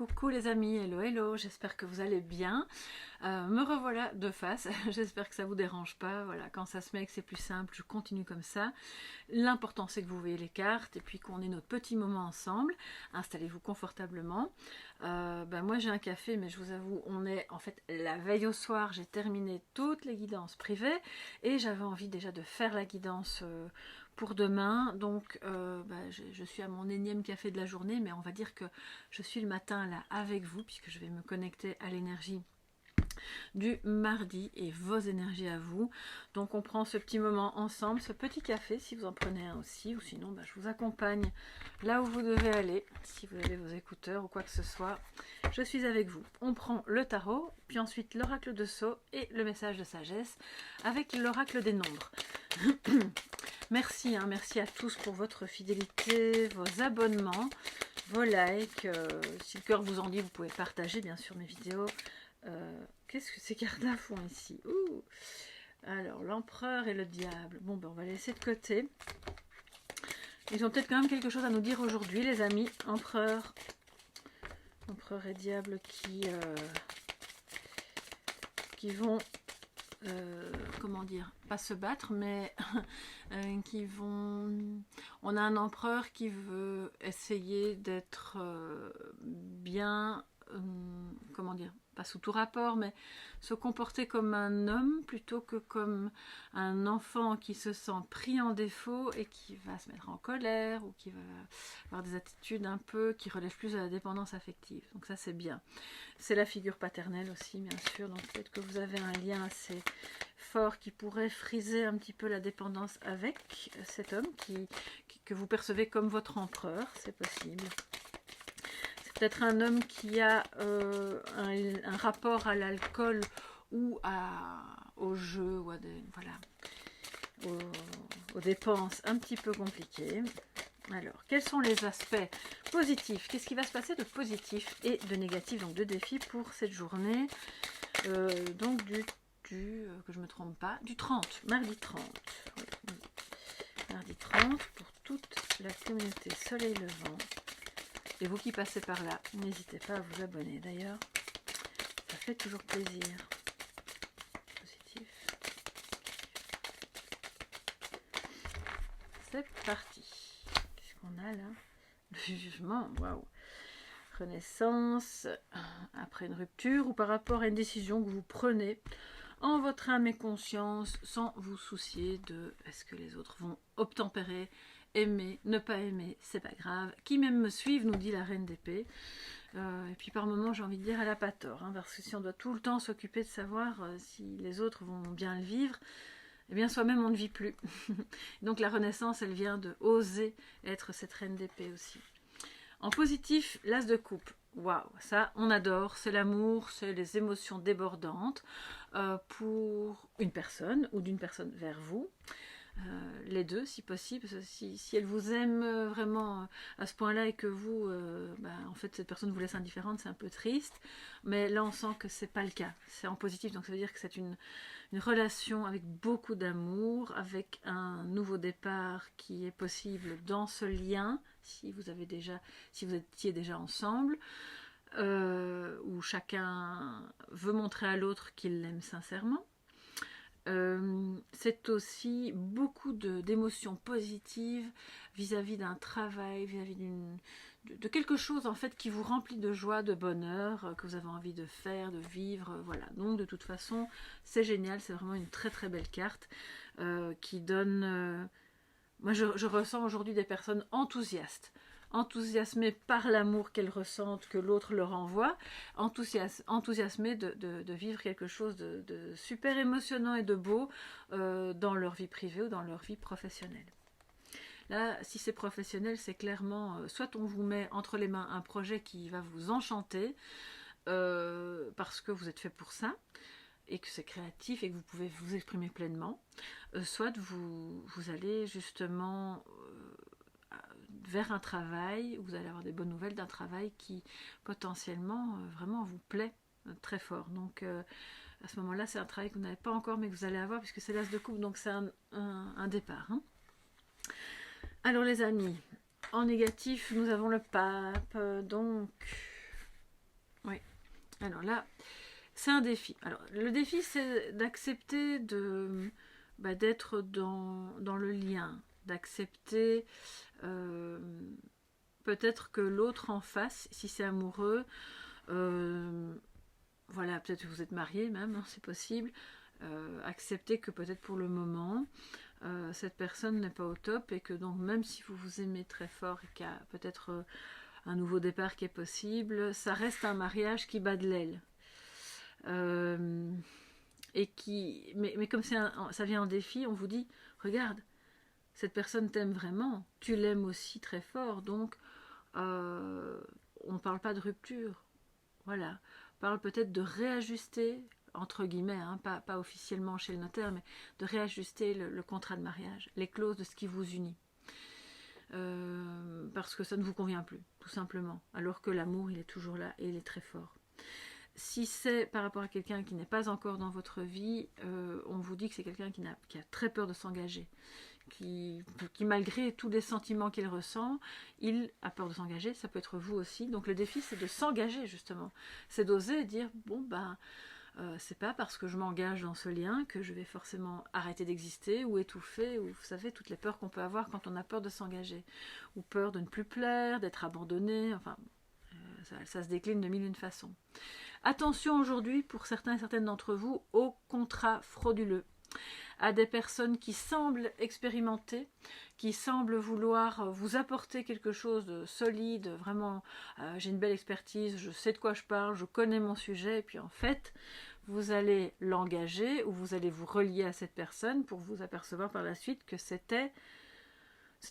Coucou les amis, hello hello, j'espère que vous allez bien. Me revoilà de face, j'espère que ça vous dérange pas. Voilà, quand ça se met que c'est plus simple, je continue comme ça. L'important c'est que vous voyez les cartes et puis qu'on ait notre petit moment ensemble. Installez-vous confortablement. Moi j'ai un café, mais je vous avoue, on est en fait la veille au soir, j'ai terminé toutes les guidances privées et j'avais envie déjà de faire la guidance pour demain. Donc je suis à mon énième café de la journée, mais on va dire que je suis le matin là avec vous puisque je vais me connecter à l'énergie du mardi et vos énergies à vous. Donc on prend ce petit moment ensemble, ce petit café si vous en prenez un aussi, ou sinon je vous accompagne là où vous devez aller, si vous avez vos écouteurs ou quoi que ce soit, je suis avec vous. On prend le tarot, puis ensuite l'oracle de Sceaux et le message de sagesse avec l'oracle des nombres. Merci, merci à tous pour votre fidélité, vos abonnements, vos likes. Si le cœur vous en dit, vous pouvez partager bien sûr mes vidéos. Qu'est-ce que ces cartes-là font ici? Ouh. Alors, l'empereur et le diable. Bon, on va les laisser de côté. Ils ont peut-être quand même quelque chose à nous dire aujourd'hui, les amis. Empereur et diable qui vont... comment dire, pas se battre, mais qui vont... On a un empereur qui veut essayer d'être bien, comment dire, pas sous tout rapport, mais se comporter comme un homme plutôt que comme un enfant qui se sent pris en défaut et qui va se mettre en colère ou qui va avoir des attitudes un peu qui relèvent plus de la dépendance affective. Donc ça c'est bien. C'est la figure paternelle aussi bien sûr, donc peut-être que vous avez un lien assez fort qui pourrait friser un petit peu la dépendance avec cet homme que vous percevez comme votre empereur, c'est possible. Peut-être un homme qui a un rapport à l'alcool ou au jeu ou aux dépenses un petit peu compliquées. Alors, quels sont les aspects positifs? Qu'est-ce qui va se passer de positif et de négatif, donc de défi pour cette journée? Donc que je ne me trompe pas, du 30, mardi 30. Oui, mardi 30 pour toute la communauté Soleil Levant. Et vous qui passez par là, n'hésitez pas à vous abonner. D'ailleurs, ça fait toujours plaisir. Positif. C'est parti. Qu'est-ce qu'on a là? Le jugement, waouh. Renaissance, après une rupture ou par rapport à une décision que vous prenez en votre âme et conscience sans vous soucier de est-ce que les autres vont obtempérer, aimer, ne pas aimer, c'est pas grave. Qui même me suivent, nous dit la reine d'épée. Et puis par moments, j'ai envie de dire, elle n'a pas tort, parce que si on doit tout le temps s'occuper de savoir si les autres vont bien le vivre, eh bien soi-même on ne vit plus. Donc la renaissance, elle vient de oser être cette reine d'épée aussi. En positif, l'as de coupe. Waouh, ça on adore, c'est l'amour, c'est les émotions débordantes pour une personne ou d'une personne vers vous. Les deux si possible, si elle vous aime vraiment à ce point là et que vous en fait cette personne vous laisse indifférente, c'est un peu triste, mais là on sent que c'est pas le cas, c'est en positif, donc ça veut dire que c'est une relation avec beaucoup d'amour, avec un nouveau départ qui est possible dans ce lien si vous étiez déjà ensemble, où chacun veut montrer à l'autre qu'il l'aime sincèrement. C'est aussi beaucoup d'émotions positives vis-à-vis d'un travail, vis-à-vis de quelque chose en fait qui vous remplit de joie, de bonheur, que vous avez envie de faire, de vivre, voilà. Donc de toute façon, c'est génial, c'est vraiment une très très belle carte qui donne... Moi je ressens aujourd'hui des personnes enthousiasmées par l'amour qu'elles ressentent, que l'autre leur envoie, enthousiasmées de vivre quelque chose de super émotionnant et de beau dans leur vie privée ou dans leur vie professionnelle. Là, si c'est professionnel, c'est clairement, soit on vous met entre les mains un projet qui va vous enchanter, parce que vous êtes fait pour ça, et que c'est créatif et que vous pouvez vous exprimer pleinement, soit vous allez justement vers un travail, où vous allez avoir des bonnes nouvelles d'un travail qui potentiellement vraiment vous plaît très fort. Donc à ce moment-là, c'est un travail que vous n'avez pas encore mais que vous allez avoir puisque c'est l'as de coupe, donc c'est un départ. Alors les amis, en négatif, nous avons le pape, donc Oui. Alors là, c'est un défi. Alors, le défi, c'est d'accepter d'être dans le lien, d'accepter peut-être que l'autre en face, si c'est amoureux, voilà, peut-être que vous êtes marié même, hein, c'est possible, accepter que peut-être pour le moment, cette personne n'est pas au top et que donc même si vous vous aimez très fort et qu'il y a peut-être un nouveau départ qui est possible, ça reste un mariage qui bat de l'aile. Mais comme ça vient en défi, on vous dit, regarde, cette personne t'aime vraiment, tu l'aimes aussi très fort, donc on ne parle pas de rupture, voilà. On parle peut-être de réajuster, entre guillemets, hein, pas officiellement chez le notaire, mais de réajuster le contrat de mariage, les clauses de ce qui vous unit. Parce que ça ne vous convient plus, tout simplement. Alors que l'amour, il est toujours là et il est très fort. Si c'est par rapport à quelqu'un qui n'est pas encore dans votre vie, on vous dit que c'est quelqu'un qui a très peur de s'engager, qui malgré tous les sentiments qu'il ressent, il a peur de s'engager, ça peut être vous aussi. Donc le défi, c'est de s'engager justement. C'est d'oser dire, bon ben, c'est pas parce que je m'engage dans ce lien que je vais forcément arrêter d'exister ou étouffer, ou vous savez, toutes les peurs qu'on peut avoir quand on a peur de s'engager, ou peur de ne plus plaire, d'être abandonné, enfin, ça se décline de mille et une façons. Attention aujourd'hui, pour certains et certaines d'entre vous, aux contrats frauduleux, à des personnes qui semblent expérimenter, qui semblent vouloir vous apporter quelque chose de solide, vraiment, j'ai une belle expertise, je sais de quoi je parle, je connais mon sujet, et puis en fait, vous allez l'engager ou vous allez vous relier à cette personne pour vous apercevoir par la suite que c'était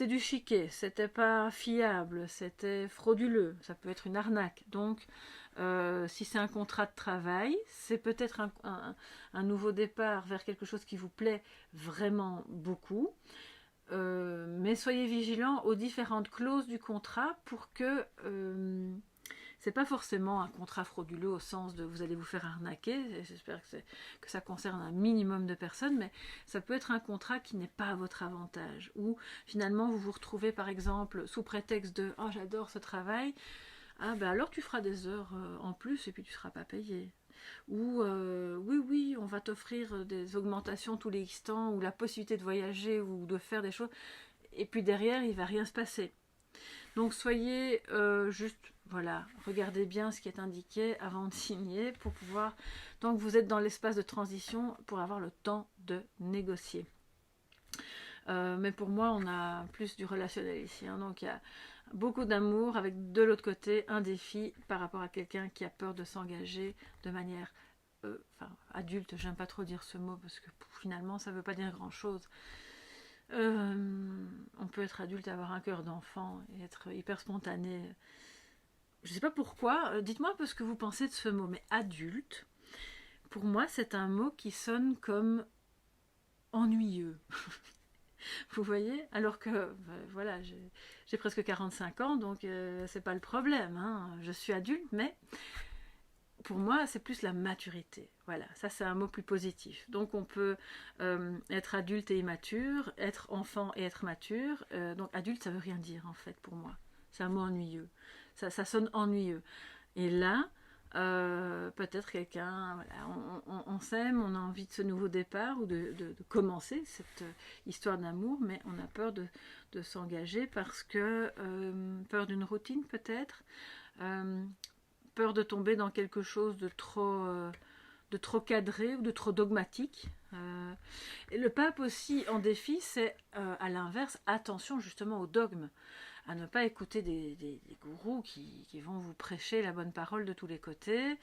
du chiquet, c'était pas fiable, c'était frauduleux, ça peut être une arnaque. Donc, si c'est un contrat de travail, c'est peut-être un nouveau départ vers quelque chose qui vous plaît vraiment beaucoup. Mais soyez vigilants aux différentes clauses du contrat pour que c'est pas forcément un contrat frauduleux au sens de vous allez vous faire arnaquer. J'espère que ça concerne un minimum de personnes, mais ça peut être un contrat qui n'est pas à votre avantage, où finalement vous vous retrouvez par exemple sous prétexte de oh j'adore ce travail, ah ben alors tu feras des heures en plus et puis tu ne seras pas payé. Ou oui, on va t'offrir des augmentations tous les X temps, ou la possibilité de voyager ou de faire des choses, et puis derrière il ne va rien se passer. Donc soyez juste, voilà, regardez bien ce qui est indiqué avant de signer pour pouvoir, tant que vous êtes dans l'espace de transition, pour avoir le temps de négocier. Mais pour moi, on a plus du relationnel ici, hein, donc il y a beaucoup d'amour avec de l'autre côté un défi par rapport à quelqu'un qui a peur de s'engager de manière adulte. J'aime pas trop dire ce mot parce que finalement ça veut pas dire grand chose. On peut être adulte et avoir un cœur d'enfant et être hyper spontané. Je sais pas pourquoi, dites-moi un peu ce que vous pensez de ce mot, mais adulte, pour moi c'est un mot qui sonne comme ennuyeux. Vous voyez? Alors que, voilà, j'ai presque 45 ans, donc c'est pas le problème, hein. Je suis adulte, mais pour moi, c'est plus la maturité. Voilà, ça c'est un mot plus positif. Donc on peut être adulte et immature, être enfant et être mature. Donc adulte, ça veut rien dire en fait pour moi. C'est un mot ennuyeux. Ça sonne ennuyeux. Et là, peut-être quelqu'un, voilà, on s'aime, on a envie de ce nouveau départ ou de commencer cette histoire d'amour, mais on a peur de s'engager parce que peur d'une routine peut-être, peur de tomber dans quelque chose de trop cadré ou de trop dogmatique. Et le pape aussi en défi, c'est à l'inverse, attention justement au dogme, à ne pas écouter des gourous qui vont vous prêcher la bonne parole de tous les côtés,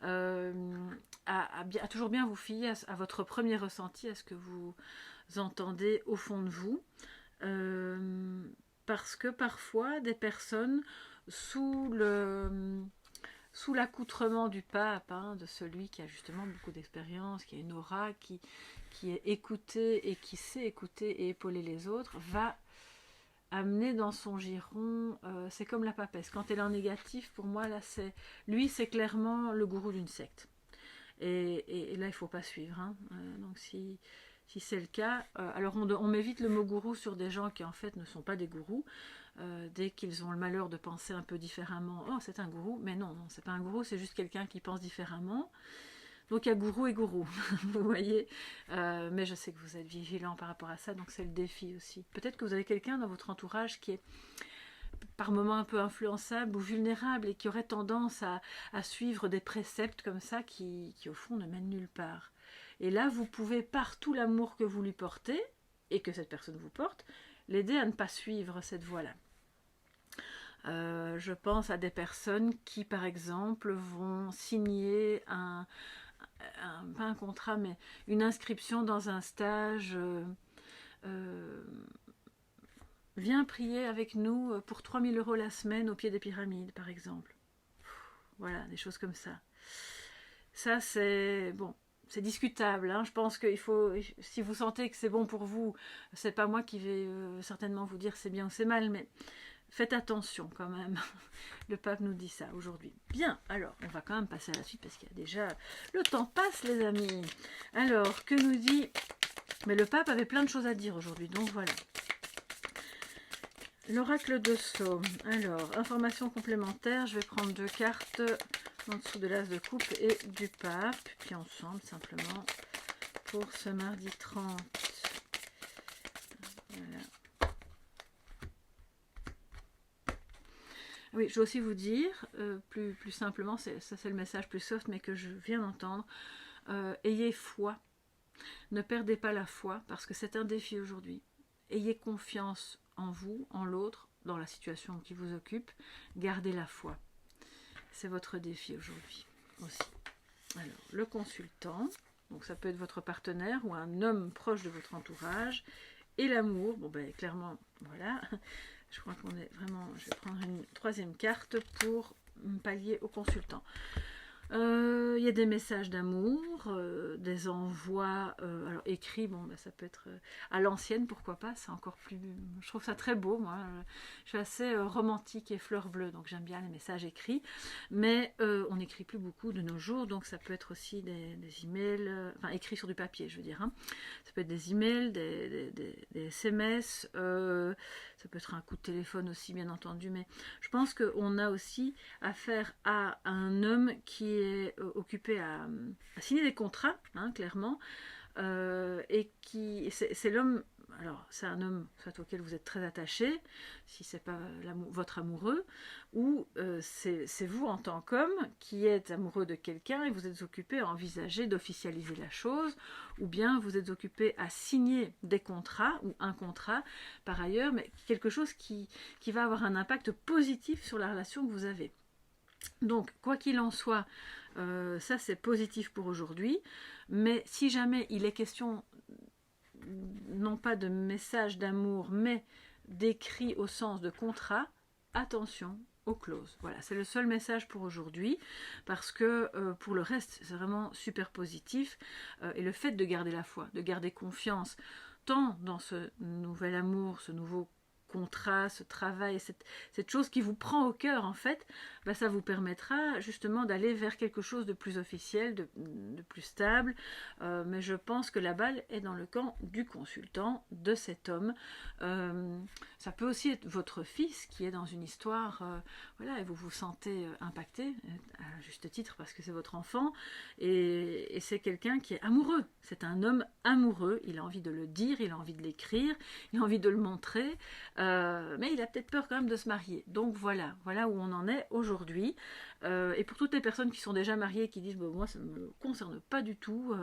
à toujours bien vous fier à votre premier ressenti, à ce que vous entendez au fond de vous, parce que parfois des personnes sous l'accoutrement du pape, hein, de celui qui a justement beaucoup d'expérience, qui a une aura, qui est écouté et qui sait écouter et épauler les autres, va amener dans son giron, c'est comme la papesse. Quand elle est en négatif, pour moi, là, c'est clairement le gourou d'une secte. Et là, il ne faut pas suivre. Hein. Donc si Si c'est le cas, alors on m'évite le mot gourou sur des gens qui en fait ne sont pas des gourous. Dès qu'ils ont le malheur de penser un peu différemment, oh c'est un gourou, mais non, non c'est pas un gourou, c'est juste quelqu'un qui pense différemment. Donc il y a gourou et gourou, vous voyez, mais je sais que vous êtes vigilant par rapport à ça, donc c'est le défi aussi. Peut-être que vous avez quelqu'un dans votre entourage qui est par moments un peu influençable ou vulnérable et qui aurait tendance à suivre des préceptes comme ça qui au fond ne mènent nulle part. Et là, vous pouvez, par tout l'amour que vous lui portez, et que cette personne vous porte, l'aider à ne pas suivre cette voie-là. Je pense à des personnes qui, par exemple, vont signer pas un contrat, mais une inscription dans un stage. Viens prier avec nous pour 3000 € la semaine au pied des pyramides, par exemple. Voilà, des choses comme ça. Ça, c'est bon. C'est discutable, hein. Je pense qu'il faut, si vous sentez que c'est bon pour vous, c'est pas moi qui vais certainement vous dire c'est bien ou c'est mal, mais faites attention quand même. Le pape nous dit ça aujourd'hui. Bien, alors, on va quand même passer à la suite parce qu'il y a déjà... Le temps passe, les amis. Alors, que nous dit... Mais le pape avait plein de choses à dire aujourd'hui, donc voilà. L'oracle de Sceaux. Alors, information complémentaire, je vais prendre 2 cartes en dessous de l'as de coupe et du pape, puis ensemble simplement pour ce mardi 30. Voilà. Oui, je vais aussi vous dire, plus simplement, ça c'est le message plus soft, mais que je viens d'entendre, ayez foi, ne perdez pas la foi, parce que c'est un défi aujourd'hui. Ayez confiance en vous, en l'autre, dans la situation qui vous occupe, gardez la foi. C'est votre défi aujourd'hui aussi. Alors, le consultant, donc ça peut être votre partenaire ou un homme proche de votre entourage, et l'amour, bon ben clairement, voilà, je crois qu'on est vraiment, je vais prendre une 3e carte pour pallier au consultant. Il y a des messages d'amour, des envois alors écrits, bon bah, ça peut être à l'ancienne, pourquoi pas, c'est encore plus, je trouve ça très beau, moi je suis assez romantique et fleur bleue, donc j'aime bien les messages écrits, mais on n'écrit plus beaucoup de nos jours, donc ça peut être aussi des emails, enfin écrits sur du papier je veux dire, hein. Ça peut être des emails, des SMS, ça peut être un coup de téléphone aussi bien entendu, mais je pense qu'on a aussi affaire à un homme qui est occupé à signer des contrats, hein, clairement, et qui c'est l'homme, alors c'est un homme soit auquel vous êtes très attaché, si c'est pas votre amoureux, ou c'est vous en tant qu'homme qui êtes amoureux de quelqu'un et vous êtes occupé à envisager d'officialiser la chose, ou bien vous êtes occupé à signer des contrats ou un contrat par ailleurs, mais quelque chose qui va avoir un impact positif sur la relation que vous avez. Donc, quoi qu'il en soit, ça c'est positif pour aujourd'hui, mais si jamais il est question non pas de message d'amour, mais d'écrit au sens de contrat, attention aux clauses. Voilà, c'est le seul message pour aujourd'hui, parce que pour le reste, c'est vraiment super positif, et le fait de garder la foi, de garder confiance, tant dans ce nouvel amour, ce nouveau contrat, ce travail, cette chose qui vous prend au cœur en fait, bah, ça vous permettra justement d'aller vers quelque chose de plus officiel, de plus stable, mais je pense que la balle est dans le camp du consultant, de cet homme. Ça peut aussi être votre fils qui est dans une histoire, voilà, et vous vous sentez impacté, à juste titre parce que c'est votre enfant, et c'est quelqu'un qui est amoureux, c'est un homme amoureux, il a envie de le dire, il a envie de l'écrire, il a envie de le montrer, mais il a peut-être peur quand même de se marier. Donc voilà où on en est aujourd'hui. Et pour toutes les personnes qui sont déjà mariées, qui disent moi ça ne me concerne pas du tout,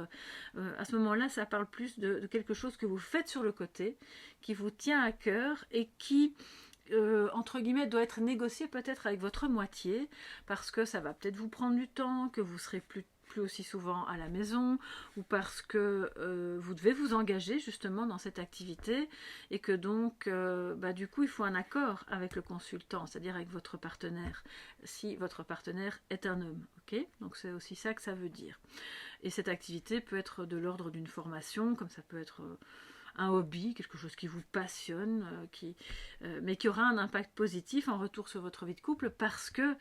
à ce moment-là ça parle plus de quelque chose que vous faites sur le côté, qui vous tient à cœur et qui entre guillemets doit être négocié peut-être avec votre moitié, parce que ça va peut-être vous prendre du temps, que vous serez plus aussi souvent à la maison, ou parce que vous devez vous engager justement dans cette activité, et que donc du coup il faut un accord avec le consultant, c'est-à-dire avec votre partenaire, si votre partenaire est un homme, ok? Donc c'est aussi ça que ça veut dire. Et cette activité peut être de l'ordre d'une formation, comme ça peut être un hobby, quelque chose qui vous passionne, mais qui aura un impact positif en retour sur votre vie de couple, parce que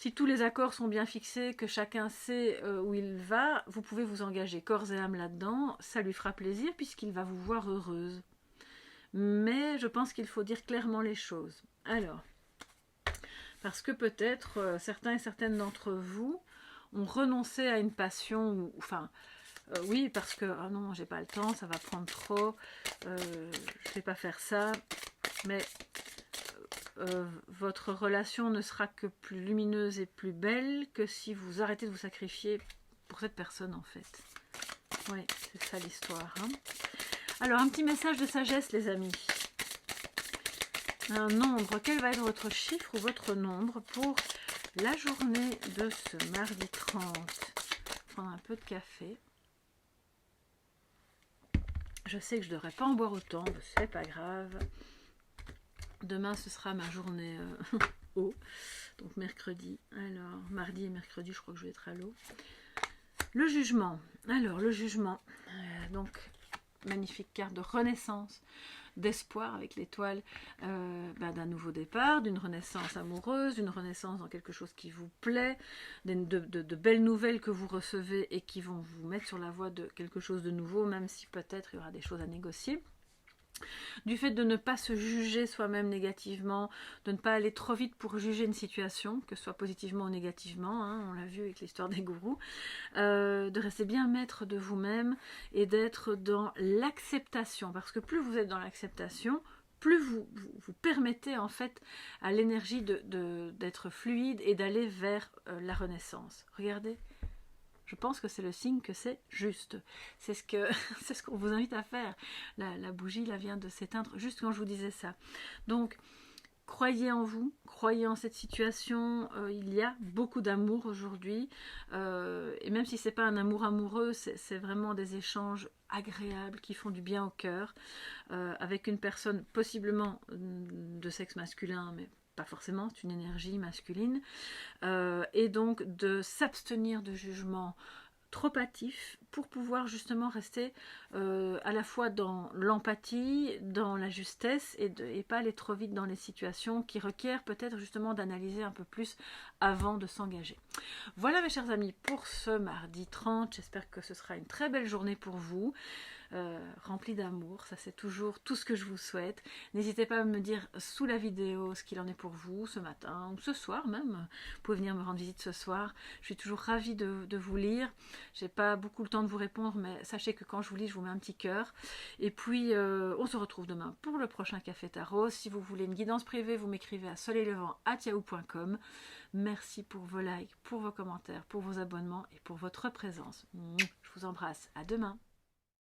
Si tous les accords sont bien fixés, que chacun sait où il va, vous pouvez vous engager corps et âme là-dedans, ça lui fera plaisir puisqu'il va vous voir heureuse. Mais je pense qu'il faut dire clairement les choses. Alors, parce que peut-être certains et certaines d'entre vous ont renoncé à une passion, oui, parce que oh non, j'ai pas le temps, ça va prendre trop, je vais pas faire ça, mais votre relation ne sera que plus lumineuse et plus belle que si vous arrêtez de vous sacrifier pour cette personne en fait. Oui, c'est ça l'histoire. Hein. Alors, un petit message de sagesse, les amis. Un nombre, quel va être votre chiffre ou votre nombre pour la journée de ce mardi 30? Prendre un peu de café. Je sais que je ne devrais pas en boire autant, mais c'est pas grave. Demain, ce sera ma journée eau, donc mercredi. Alors, mardi et mercredi, je crois que je vais être à l'eau. Le jugement. Alors, le jugement. Donc, magnifique carte de renaissance, d'espoir avec l'étoile d'un nouveau départ, d'une renaissance amoureuse, d'une renaissance dans quelque chose qui vous plaît, de belles nouvelles que vous recevez et qui vont vous mettre sur la voie de quelque chose de nouveau, même si peut-être il y aura des choses à négocier. Du fait de ne pas se juger soi-même négativement, de ne pas aller trop vite pour juger une situation, que ce soit positivement ou négativement, hein, on l'a vu avec l'histoire des gourous, de rester bien maître de vous-même et d'être dans l'acceptation, parce que plus vous êtes dans l'acceptation, plus vous permettez en fait à l'énergie d'être fluide et d'aller vers la renaissance. Regardez. Je pense que c'est le signe que c'est juste. C'est ce qu'on vous invite à faire. La bougie là vient de s'éteindre juste quand je vous disais ça. Donc, croyez en vous, croyez en cette situation. Il y a beaucoup d'amour aujourd'hui. Et même si ce n'est pas un amour amoureux, c'est vraiment des échanges agréables qui font du bien au cœur. Avec une personne possiblement de sexe masculin, mais pas forcément, c'est une énergie masculine, et donc de s'abstenir de jugements trop hâtifs pour pouvoir justement rester à la fois dans l'empathie, dans la justesse et pas aller trop vite dans les situations qui requièrent peut-être justement d'analyser un peu plus avant de s'engager. Voilà mes chers amis pour ce mardi 30, j'espère que ce sera une très belle journée pour vous. Rempli d'amour, ça c'est toujours tout ce que je vous souhaite. N'hésitez pas à me dire sous la vidéo ce qu'il en est pour vous ce matin ou ce soir même. Vous pouvez venir me rendre visite ce soir. Je suis toujours ravie de vous lire. J'ai pas beaucoup le temps de vous répondre, mais sachez que quand je vous lis, je vous mets un petit cœur. Et puis on se retrouve demain pour le prochain Café Tarot. Si vous voulez une guidance privée, vous m'écrivez à soleillevent@yahoo.com. Merci pour vos likes, pour vos commentaires, pour vos abonnements et pour votre présence. Je vous embrasse. À demain.